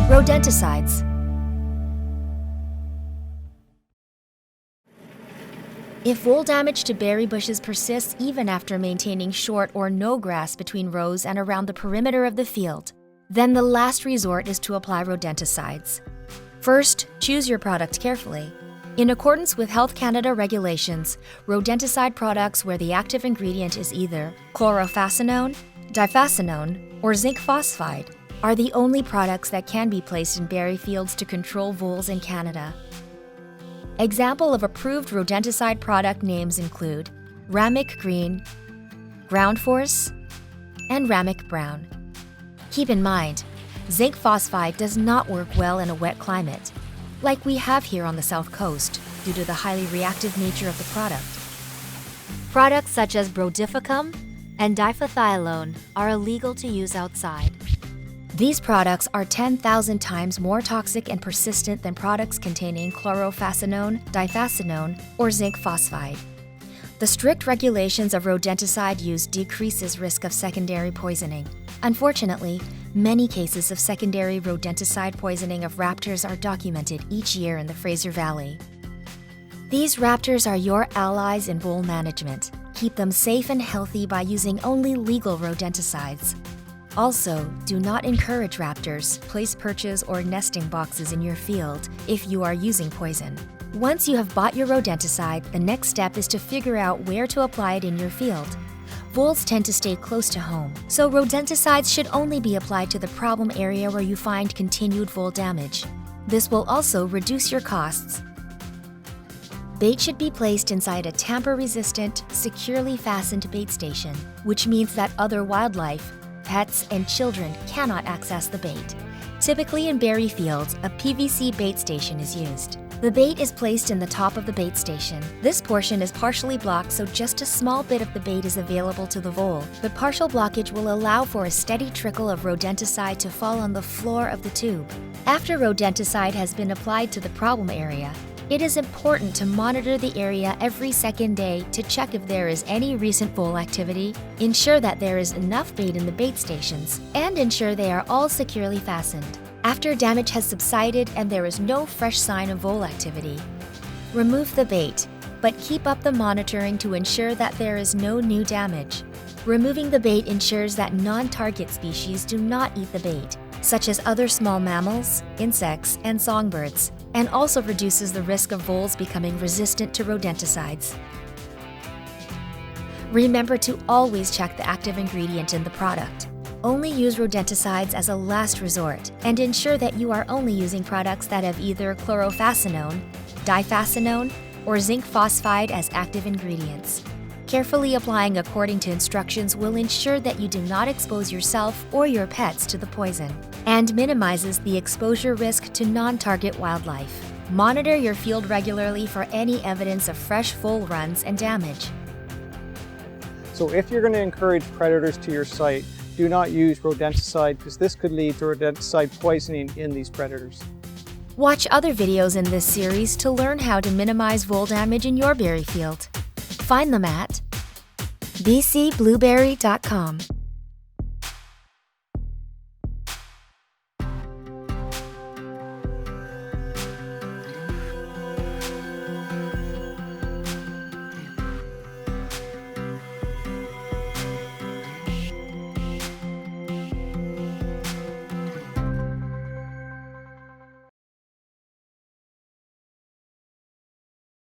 Rodenticides. If vole damage to berry bushes persists even after maintaining short or no grass between rows and around the perimeter of the field, then the last resort is to apply rodenticides. First, choose your product carefully. In accordance with Health Canada regulations, rodenticide products where the active ingredient is either chlorofascinone, difascinone, or zinc phosphide are the only products that can be placed in berry fields to control voles in Canada. Example of approved rodenticide product names include Ramic Green, Ground Force, and Ramic Brown. Keep in mind, zinc phosphide does not work well in a wet climate, like we have here on the South Coast, due to the highly reactive nature of the product. Products such as brodifacoum and diphthialone are illegal to use outside. These products are 10,000 times more toxic and persistent than products containing chlorofascinone, difascinone, or zinc phosphide. The strict regulations of rodenticide use decreases risk of secondary poisoning. Unfortunately, many cases of secondary rodenticide poisoning of raptors are documented each year in the Fraser Valley. These raptors are your allies in vole management. Keep them safe and healthy by using only legal rodenticides. Also, do not encourage raptors, place perches or nesting boxes in your field if you are using poison. Once you have bought your rodenticide, the next step is to figure out where to apply it in your field. Voles tend to stay close to home, so rodenticides should only be applied to the problem area where you find continued vole damage. This will also reduce your costs. Bait should be placed inside a tamper-resistant, securely fastened bait station, which means that other wildlife, pets, and children cannot access the bait. Typically in berry fields, a PVC bait station is used. The bait is placed in the top of the bait station. This portion is partially blocked, so just a small bit of the bait is available to the vole, but partial blockage will allow for a steady trickle of rodenticide to fall on the floor of the tube. After rodenticide has been applied to the problem area, it is important to monitor the area every second day to check if there is any recent vole activity, ensure that there is enough bait in the bait stations, and ensure they are all securely fastened. After damage has subsided and there is no fresh sign of vole activity, remove the bait, but keep up the monitoring to ensure that there is no new damage. Removing the bait ensures that non-target species do not eat the bait, such as other small mammals, insects, and songbirds, and also reduces the risk of voles becoming resistant to rodenticides. Remember to always check the active ingredient in the product. Only use rodenticides as a last resort, and ensure that you are only using products that have either chlorofascinone, difascinone, or zinc phosphide as active ingredients. Carefully applying according to instructions will ensure that you do not expose yourself or your pets to the poison, and minimizes the exposure risk to non-target wildlife. Monitor your field regularly for any evidence of fresh vole runs and damage. So if you're going to encourage predators to your site, do not use rodenticide because this could lead to rodenticide poisoning in these predators. Watch other videos in this series to learn how to minimize vole damage in your berry field. Find them at bcblueberry.com.